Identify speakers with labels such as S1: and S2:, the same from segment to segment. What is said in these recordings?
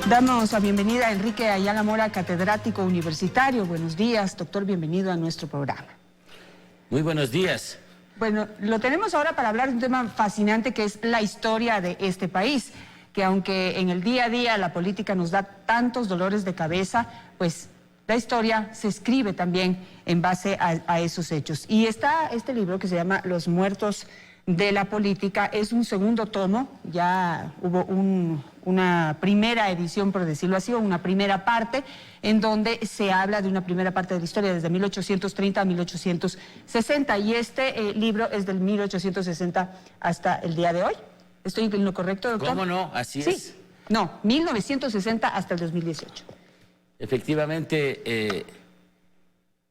S1: Damos la bienvenida a Enrique Ayala Mora, catedrático universitario. Buenos días, doctor, bienvenido a nuestro programa.
S2: Muy buenos días.
S1: Bueno, lo tenemos ahora para hablar de un tema fascinante que es la historia de este país, que aunque en el día a día la política nos da tantos dolores de cabeza, pues la historia se escribe también en base a esos hechos. Y está este libro que se llama Los muertos de la política, es un segundo tomo, ya hubo una primera edición, por decirlo así, o una primera parte, en donde se habla de una primera parte de la historia desde 1830 a 1860, y este libro es del 1860 hasta el día de hoy. ¿Estoy en lo correcto, doctor?
S2: ¿Cómo no? Así
S1: sí.
S2: es.
S1: No, 1960 hasta el 2018.
S2: Efectivamente,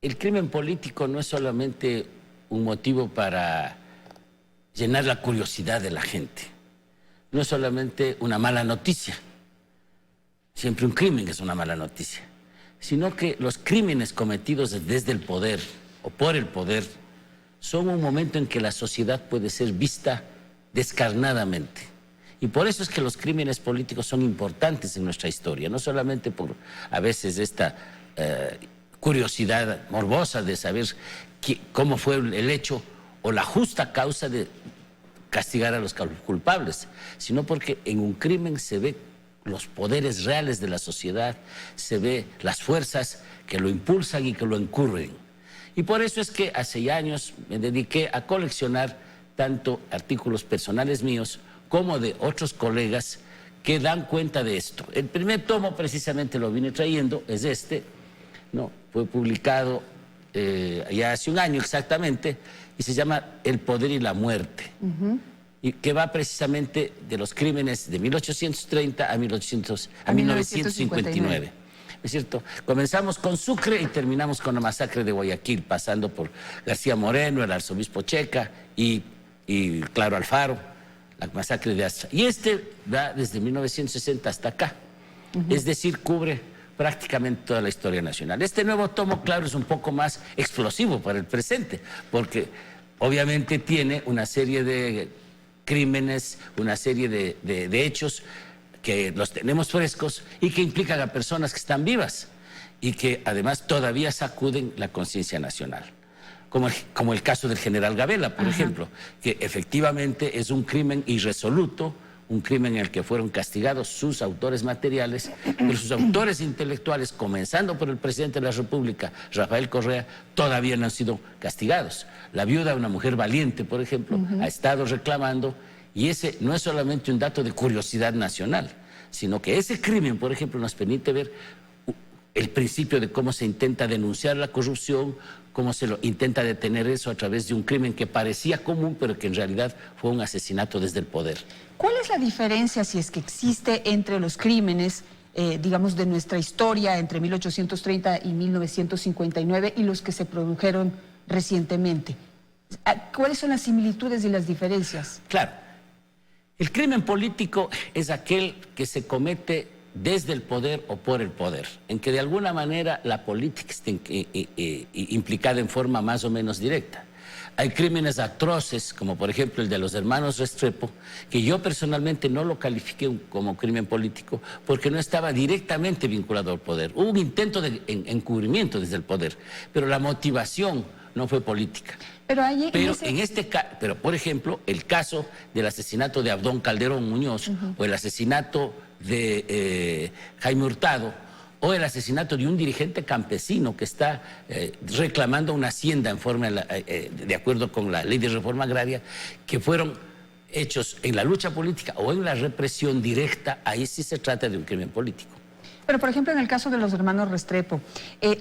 S2: el crimen político no es solamente un motivo para llenar la curiosidad de la gente. No es solamente una mala noticia. Siempre un crimen es una mala noticia. Sino que los crímenes cometidos desde el poder o por el poder son un momento en que la sociedad puede ser vista descarnadamente. Y por eso es que los crímenes políticos son importantes en nuestra historia, no solamente por a veces esta curiosidad morbosa de saber cómo fue el hecho o la justa causa de castigar a los culpables, sino porque en un crimen se ve los poderes reales de la sociedad, se ve las fuerzas que lo impulsan y que lo encurren. Y por eso es que hace años me dediqué a coleccionar tanto artículos personales míos como de otros colegas que dan cuenta de esto. El primer tomo precisamente lo vine trayendo, es este, ¿no? Fue publicado ya hace un año exactamente, y se llama El poder y la muerte, y que va precisamente de los crímenes de 1830 a 1959. ¿Es cierto? Comenzamos con Sucre y terminamos con la masacre de Guayaquil, pasando por García Moreno, el arzobispo Checa y Claro Alfaro, la masacre de Astra. Y este va desde 1960 hasta acá, es decir, cubre prácticamente toda la historia nacional. Este nuevo tomo, claro, es un poco más explosivo para el presente, porque obviamente tiene una serie de crímenes, una serie de hechos que los tenemos frescos y que implican a personas que están vivas y que además todavía sacuden la conciencia nacional. Como el caso del general Gabela, por ejemplo, que efectivamente es un crimen irresoluto, un crimen en el que fueron castigados sus autores materiales, pero sus autores intelectuales, comenzando por el presidente de la República, Rafael Correa, todavía no han sido castigados. La viuda, una mujer valiente, por ejemplo, ha estado reclamando, y ese no es solamente un dato de curiosidad nacional, sino que ese crimen, por ejemplo, nos permite ver el principio de cómo se intenta denunciar la corrupción, cómo se lo intenta detener eso a través de un crimen que parecía común, pero que en realidad fue un asesinato desde el poder.
S1: ¿Cuál es la diferencia, si es que existe, entre los crímenes, digamos, de nuestra historia entre 1830 y 1959 y los que se produjeron recientemente? ¿Cuáles son las similitudes y las diferencias?
S2: Claro, el crimen político es aquel que se comete desde el poder o por el poder, en que de alguna manera la política está implicada en forma más o menos directa. Hay crímenes atroces, como por ejemplo el de los hermanos Restrepo, que yo personalmente no lo califiqué como crimen político porque no estaba directamente vinculado al poder. Hubo un intento de encubrimiento desde el poder, pero la motivación no fue política. Pero por ejemplo, el caso del asesinato de Abdón Calderón Muñoz o el asesinato de Jaime Hurtado o el asesinato de un dirigente campesino que está reclamando una hacienda en forma de acuerdo con la ley de reforma agraria, que fueron hechos en la lucha política o en la represión directa, ahí sí se trata de un crimen político.
S1: Pero, por ejemplo, en el caso de los hermanos Restrepo,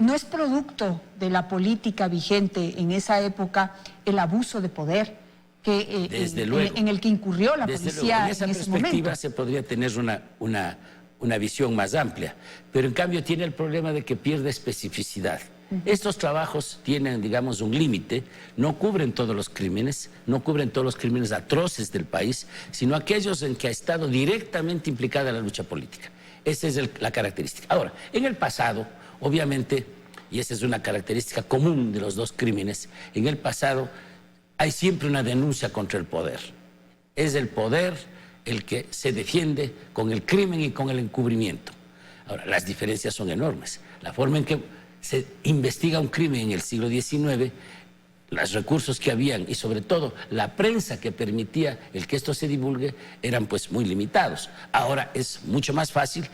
S1: ¿no es producto de la política vigente en esa época el abuso de poder que, en el que incurrió la policía en ese momento?
S2: En esa perspectiva se podría tener una visión más amplia, pero en cambio tiene el problema de que pierde especificidad. Estos trabajos tienen, digamos, un límite, no cubren todos los crímenes, no cubren todos los crímenes atroces del país, sino aquellos en que ha estado directamente implicada la lucha política. Esa es la característica. Ahora, en el pasado, obviamente, y esa es una característica común de los dos crímenes, en el pasado hay siempre una denuncia contra el poder. Es el poder el que se defiende con el crimen y con el encubrimiento. Ahora, las diferencias son enormes. La forma en que se investiga un crimen en el siglo XIX, los recursos que habían y sobre todo la prensa que permitía el que esto se divulgue eran pues muy limitados. Ahora es mucho más fácil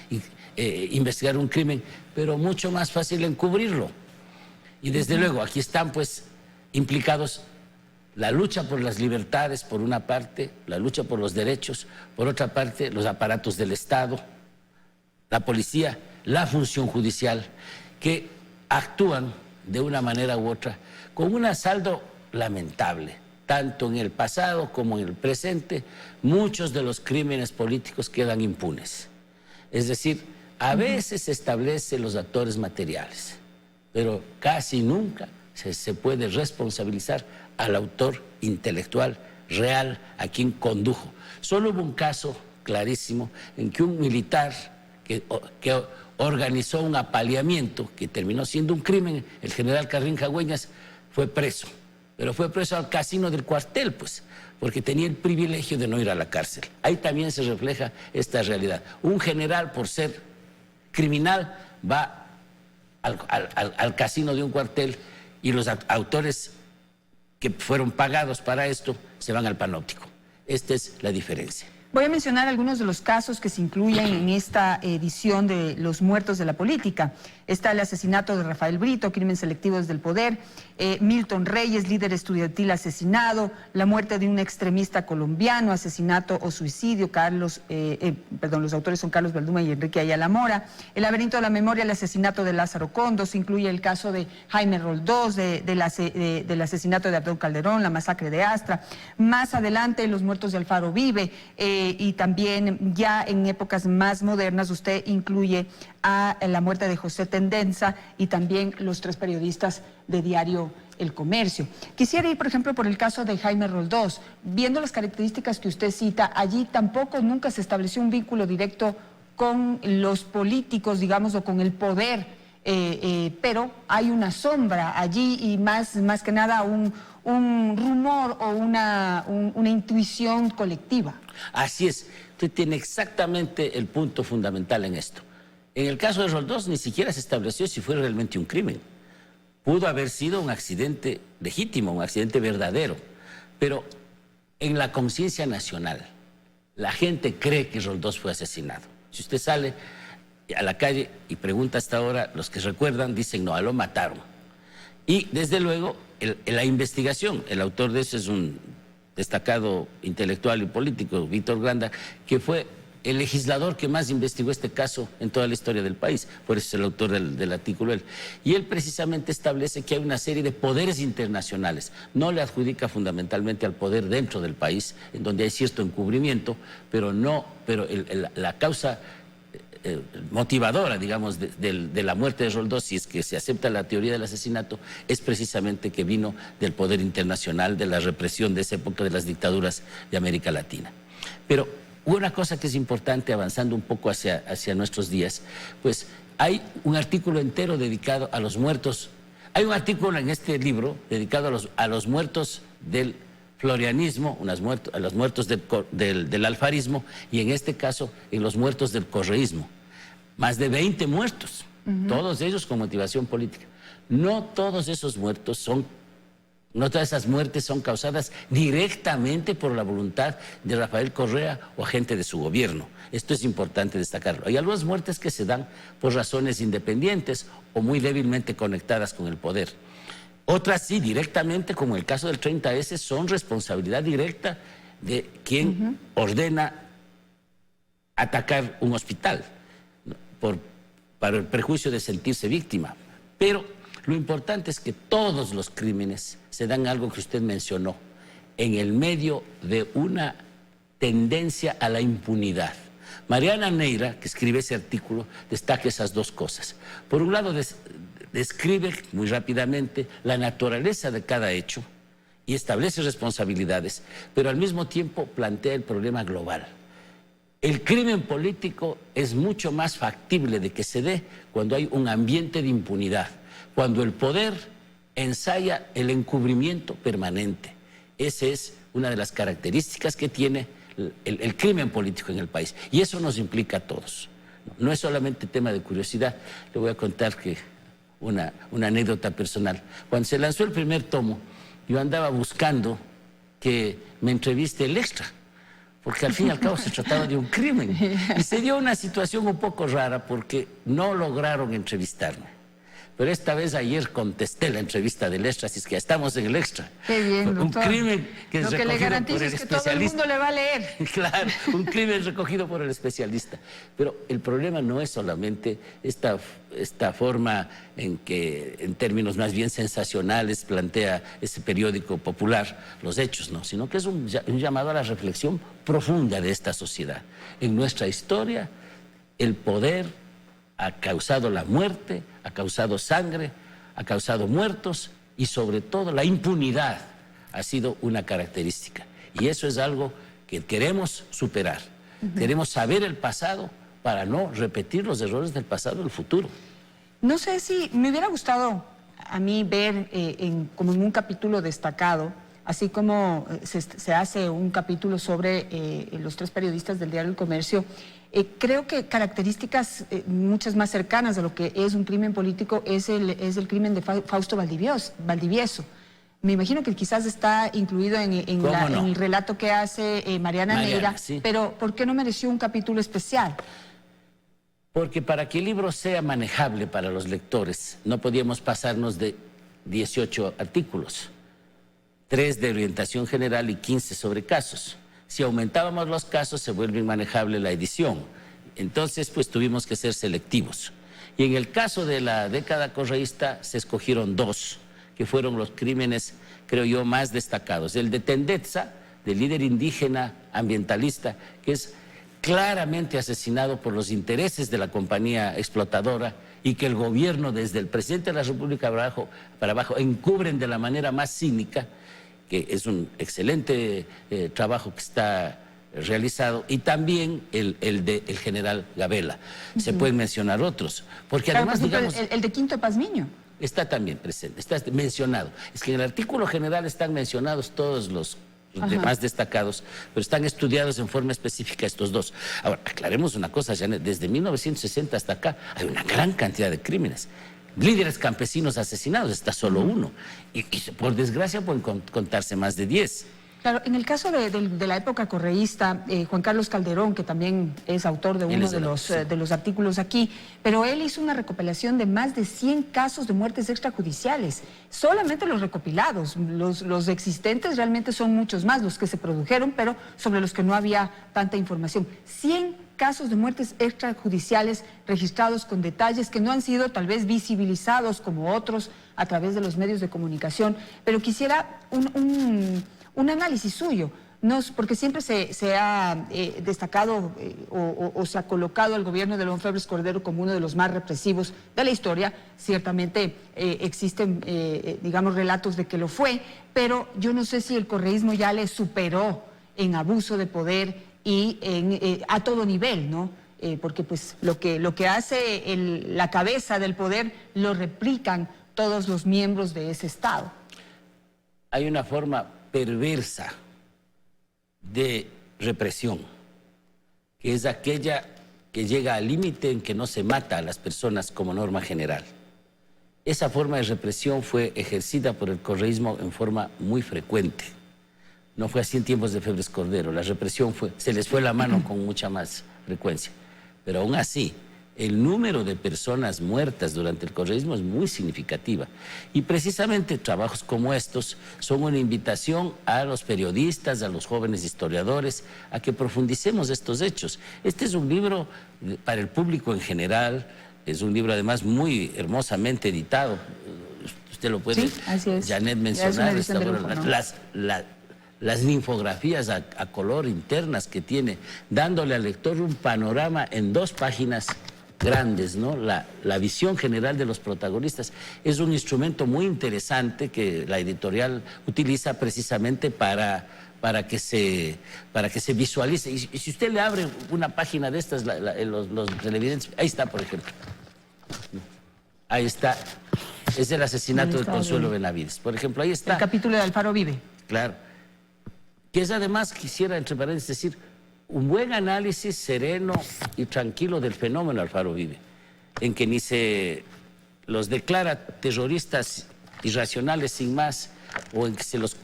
S2: investigar un crimen, pero mucho más fácil encubrirlo. Y desde luego aquí están pues implicados la lucha por las libertades por una parte, la lucha por los derechos, por otra parte los aparatos del Estado, la policía, la función judicial, que actúan de una manera u otra con un saldo lamentable, tanto en el pasado como en el presente. Muchos de los crímenes políticos quedan impunes. Es decir, a veces se establecen los actores materiales, pero casi nunca se puede responsabilizar al autor intelectual real, a quien condujo. Solo hubo un caso clarísimo en que un militar que organizó un apaleamiento que terminó siendo un crimen, el general Carrín Jagüeñas, fue preso, pero fue preso al casino del cuartel, pues, porque tenía el privilegio de no ir a la cárcel. Ahí también se refleja esta realidad. Un general, por ser criminal, va al casino de un cuartel y los autores que fueron pagados para esto se van al panóptico. Esta es la diferencia.
S1: Voy a mencionar algunos de los casos que se incluyen en esta edición de Los muertos de la política. Está el asesinato de Rafael Brito, crimen selectivo desde el poder, Milton Reyes, líder estudiantil asesinado, la muerte de un extremista colombiano, asesinato o suicidio, los autores son Carlos Balduma y Enrique Ayala Mora, el laberinto de la memoria, el asesinato de Lázaro Condos, incluye el caso de Jaime Roldós, del asesinato de Abdón Calderón, la masacre de Astra, más adelante los muertos de Alfaro Vive, y también ya en épocas más modernas usted incluye a la muerte de José Tendenza y también los 3 periodistas de diario El Comercio. Quisiera ir, por ejemplo, por el caso de Jaime Roldós. Viendo las características que usted cita, allí tampoco nunca se estableció un vínculo directo con los políticos, digamos, o con el poder, pero hay una sombra allí y más que nada un rumor o una intuición colectiva.
S2: Así es, usted tiene exactamente el punto fundamental en esto. En el caso de Roldós ni siquiera se estableció si fue realmente un crimen. Pudo haber sido un accidente legítimo, un accidente verdadero, pero en la conciencia nacional la gente cree que Roldós fue asesinado. Si usted sale a la calle y pregunta hasta ahora, los que recuerdan dicen no, lo mataron. Y desde luego la investigación, el autor de eso es un destacado intelectual y político, Víctor Granda, que fue el legislador que más investigó este caso en toda la historia del país, por eso es el autor del artículo él. Y él precisamente establece que hay una serie de poderes internacionales, no le adjudica fundamentalmente al poder dentro del país, en donde hay cierto encubrimiento, pero la causa motivadora, digamos, de la muerte de Roldós, si es que se acepta la teoría del asesinato, es precisamente que vino del poder internacional, de la represión de esa época de las dictaduras de América Latina. Pero una cosa que es importante, avanzando un poco hacia nuestros días, pues hay un artículo entero dedicado a los muertos. Hay un artículo en este libro dedicado a los muertos del florianismo, a los muertos del alfarismo, y en este caso en los muertos del correísmo. Más de 20 muertos, todos ellos con motivación política. No todas esas muertes son causadas directamente por la voluntad de Rafael Correa o agente de su gobierno. Esto es importante destacarlo. Hay algunas muertes que se dan por razones independientes o muy débilmente conectadas con el poder. Otras sí, directamente, como el caso del 30S, son responsabilidad directa de quien ordena atacar un hospital para el prejuicio de sentirse víctima. Pero lo importante es que todos los crímenes se dan algo que usted mencionó, en el medio de una tendencia a la impunidad. Mariana Neira, que escribe ese artículo, destaca esas dos cosas. Por un lado, describe muy rápidamente la naturaleza de cada hecho y establece responsabilidades, pero al mismo tiempo plantea el problema global. El crimen político es mucho más factible de que se dé cuando hay un ambiente de impunidad, cuando el poder ensaya el encubrimiento permanente. Esa es una de las características que tiene el crimen político en el país, y eso nos implica a todos. No es solamente tema de curiosidad. Le voy a contar que una anécdota personal. Cuando se lanzó el primer tomo, yo andaba buscando que me entreviste el Extra, porque al fin y al cabo se trataba de un crimen. Y se dio una situación un poco rara porque no lograron entrevistarme. Pero esta vez ayer contesté la entrevista del Extra, así es que ya estamos en el Extra.
S1: Qué bien, doctor.
S2: Un crimen que es
S1: Lo que le garantizo es que todo el mundo le va a leer.
S2: Claro, un crimen recogido por el especialista. Pero el problema no es solamente esta forma en que, en términos más bien sensacionales, plantea ese periódico popular los hechos, ¿no? Sino que es un llamado a la reflexión profunda de esta sociedad. En nuestra historia, el poder ha causado la muerte, ha causado sangre, ha causado muertos y sobre todo la impunidad ha sido una característica. Y eso es algo que queremos superar. Queremos saber el pasado para no repetir los errores del pasado en el futuro.
S1: No sé si me hubiera gustado a mí ver como en un capítulo destacado, así como se hace un capítulo sobre los 3 periodistas del Diario El Comercio. Creo que características muchas más cercanas de lo que es un crimen político es el crimen de Fausto Valdivieso. Me imagino que quizás está incluido en el relato que hace Mariana Neira,
S2: sí.
S1: Pero ¿por qué no mereció un capítulo especial?
S2: Porque para que el libro sea manejable para los lectores, no podíamos pasarnos de 18 artículos, 3 de orientación general y 15 sobre casos. Si aumentábamos los casos, se vuelve inmanejable la edición. Entonces, pues tuvimos que ser selectivos. Y en el caso de la década correísta, se escogieron 2, que fueron los crímenes, creo yo, más destacados. El de Tendetza, del líder indígena ambientalista, que es claramente asesinado por los intereses de la compañía explotadora y que el gobierno, desde el presidente de la República para abajo, encubren de la manera más cínica, que es un excelente trabajo que está realizado, y también el general Gabela. Se pueden mencionar otros, porque
S1: claro,
S2: además,
S1: por ejemplo,
S2: digamos...
S1: el de Quinto Pazmiño.
S2: Está también presente, está mencionado. Es que en el artículo general están mencionados todos los demás destacados, pero están estudiados en forma específica estos 2. Ahora, aclaremos una cosa, Janet, desde 1960 hasta acá hay una gran cantidad de crímenes. Líderes campesinos asesinados, está solo uno. Y por desgracia pueden contarse más de 10.
S1: Claro, en el caso de la época correísta, Juan Carlos Calderón, que también es autor de uno de los artículos aquí, pero él hizo una recopilación de más de 100 casos de muertes extrajudiciales. Solamente los recopilados, los existentes realmente son muchos más, los que se produjeron, pero sobre los que no había tanta información. 100 casos de muertes extrajudiciales registrados con detalles que no han sido tal vez visibilizados como otros a través de los medios de comunicación, pero quisiera un análisis suyo, porque siempre se ha destacado o se ha colocado al gobierno de León Febres Cordero como uno de los más represivos de la historia. Ciertamente existen, digamos, relatos de que lo fue, pero yo no sé si el correísmo ya le superó en abuso de poder y a todo nivel, ¿no? Porque pues lo que hace la cabeza del poder lo replican todos los miembros de ese Estado.
S2: Hay una forma perversa de represión, que es aquella que llega al límite en que no se mata a las personas como norma general. Esa forma de represión fue ejercida por el correísmo en forma muy frecuente. No fue así en tiempos de Febres Cordero. La represión se les fue la mano con mucha más frecuencia. Pero aún así, el número de personas muertas durante el correísmo es muy significativa. Y precisamente trabajos como estos son una invitación a los periodistas, a los jóvenes historiadores, a que profundicemos estos hechos. Este es un libro para el público en general, es un libro además muy hermosamente editado. Usted lo puede,
S1: sí, así es.
S2: Janet, mencionar.
S1: ¿No?
S2: Las infografías a color internas que tiene, dándole al lector un panorama en 2 páginas grandes, ¿no? La visión general de los protagonistas es un instrumento muy interesante que la editorial utiliza precisamente para que se visualice. Y si usted le abre una página de estas, los televidentes, ahí está, por ejemplo. Ahí está. Es el asesinato de Consuelo Benavides. Por ejemplo, ahí está.
S1: El capítulo de Alfaro Vive.
S2: Claro. Que es además, quisiera entre paréntesis decir, un buen análisis sereno y tranquilo del fenómeno Alfaro Uribe, en que ni se los declara terroristas irracionales sin más, o en que se los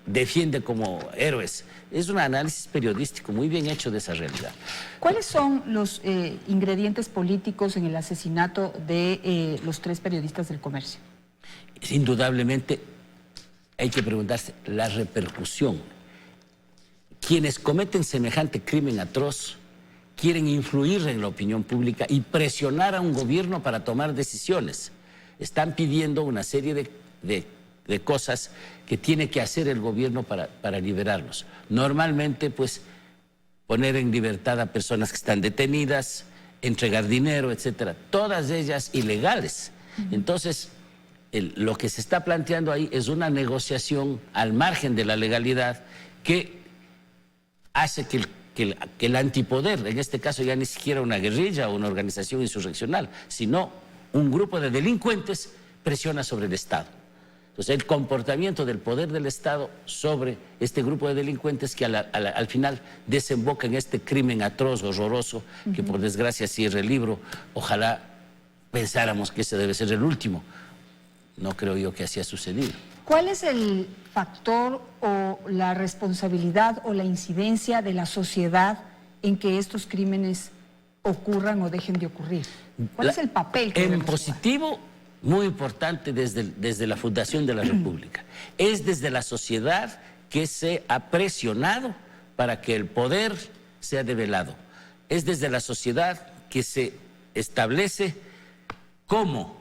S2: defiende como héroes. Es un análisis periodístico muy bien hecho de esa realidad.
S1: ¿Cuáles son los ingredientes políticos en el asesinato de los 3 periodistas del Comercio?
S2: Indudablemente hay que preguntarse la repercusión. Quienes cometen semejante crimen atroz quieren influir en la opinión pública y presionar a un gobierno para tomar decisiones. Están pidiendo una serie de cosas que tiene que hacer el gobierno para liberarlos. Normalmente, pues, poner en libertad a personas que están detenidas, entregar dinero, etcétera. Todas ellas ilegales. Entonces, lo que se está planteando ahí es una negociación al margen de la legalidad que hace que el antipoder, en este caso ya ni siquiera una guerrilla o una organización insurreccional, sino un grupo de delincuentes, presiona sobre el Estado. Entonces, el comportamiento del poder del Estado sobre este grupo de delincuentes que al final desemboca en este crimen atroz, horroroso, que por desgracia cierra el libro. Ojalá pensáramos que ese debe ser el último. No creo yo que así ha sucedido.
S1: ¿Cuál es el factor o la responsabilidad o la incidencia de la sociedad en que estos crímenes ocurran o dejen de ocurrir? ¿Cuál es el papel que
S2: en positivo, muy importante desde la fundación de la República? Es desde la sociedad que se ha presionado para que el poder sea develado. Es desde la sociedad que se establece cómo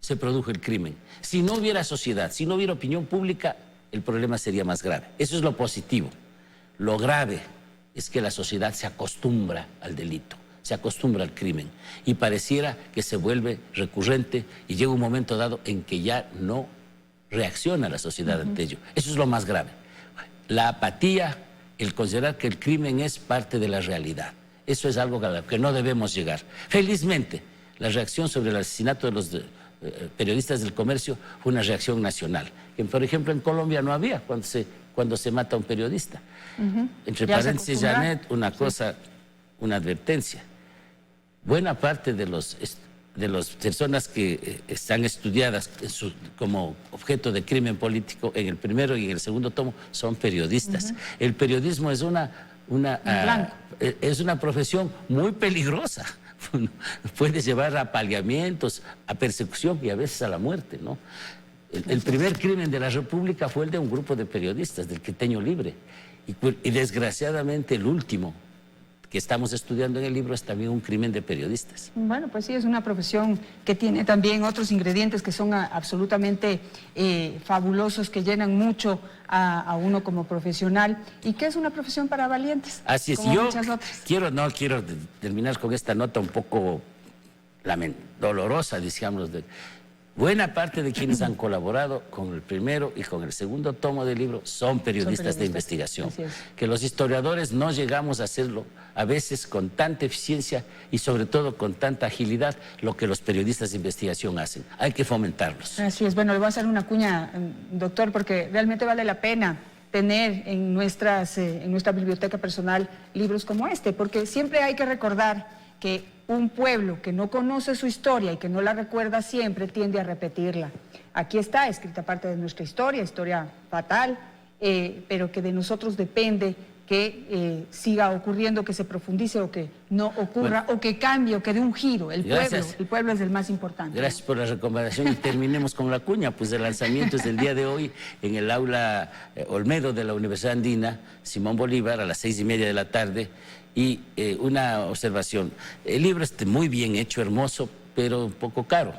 S2: se produjo el crimen. Si no hubiera sociedad, si no hubiera opinión pública, el problema sería más grave. Eso es lo positivo. Lo grave es que la sociedad se acostumbra al delito, se acostumbra al crimen y pareciera que se vuelve recurrente y llega un momento dado en que ya no reacciona la sociedad ante ello. Eso es lo más grave. La apatía, el considerar que el crimen es parte de la realidad. Eso es algo a lo que no debemos llegar. Felizmente, la reacción sobre el asesinato de los periodistas del Comercio fue una reacción nacional. Que, por ejemplo, en Colombia no había cuando se mata a un periodista. Entre paréntesis, Janet, una cosa, una advertencia. Buena parte de las personas que están estudiadas como objeto de crimen político en el primero y en el segundo tomo son periodistas. El periodismo es es una profesión muy peligrosa. Puede llevar a apaleamientos, a persecución y a veces a la muerte, ¿no? El primer crimen de la República fue el de un grupo de periodistas, del Quiteño Libre. Y desgraciadamente el último que estamos estudiando en el libro es también un crimen de periodistas.
S1: Bueno, pues sí, es una profesión que tiene también otros ingredientes que son absolutamente fabulosos, que llenan mucho a uno como profesional y que es una profesión para valientes.
S2: Así es.
S1: Como
S2: Yo
S1: muchas otras.
S2: quiero terminar con esta nota un poco dolorosa, digamos. Buena parte de quienes han colaborado con el primero y con el segundo tomo del libro son periodistas de investigación. Que los historiadores no llegamos a hacerlo a veces con tanta eficiencia y sobre todo con tanta agilidad lo que los periodistas de investigación hacen. Hay que fomentarlos.
S1: Así es. Bueno, le voy a hacer una cuña, doctor, porque realmente vale la pena tener en nuestra biblioteca personal libros como este, porque siempre hay que recordar que un pueblo que no conoce su historia y que no la recuerda siempre tiende a repetirla. Aquí está escrita parte de nuestra historia fatal, pero que de nosotros depende que siga ocurriendo, que se profundice o que no ocurra, o que cambie, o que dé un giro. El pueblo es el más importante.
S2: Gracias por la recomendación y terminemos con la cuña, pues el lanzamiento es del día de hoy en el aula Olmedo de la Universidad Andina, Simón Bolívar, a las 6:30 de la tarde. Y una observación, el libro está muy bien hecho, hermoso, pero un poco caro.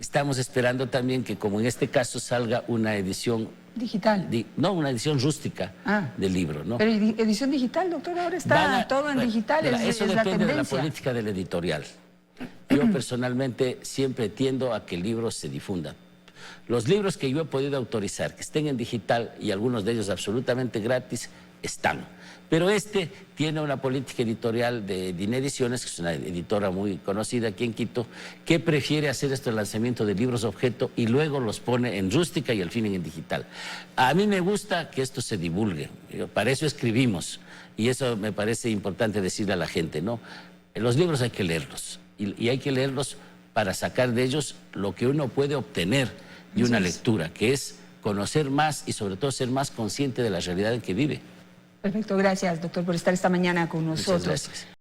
S2: Estamos esperando también que, como en este caso, salga una edición
S1: digital.
S2: No, una edición rústica del libro, ¿no?
S1: Pero edición digital, doctor, ahora está todo en digital.
S2: Eso depende de la política del editorial. Yo personalmente siempre tiendo a que el libro se difunda. Los libros que yo he podido autorizar, que estén en digital y algunos de ellos absolutamente gratis, están. Pero este tiene una política editorial de Dine Ediciones, que es una editora muy conocida aquí en Quito, que prefiere hacer este lanzamiento de libros objeto y luego los pone en rústica y al fin en digital. A mí me gusta que esto se divulgue, para eso escribimos, y eso me parece importante decirle a la gente, ¿no? Los libros hay que leerlos, y hay que leerlos para sacar de ellos lo que uno puede obtener de una lectura, que es conocer más y sobre todo ser más consciente de la realidad en que vive.
S1: Perfecto, gracias, doctor, por estar esta mañana con nosotros.
S2: Muchas gracias.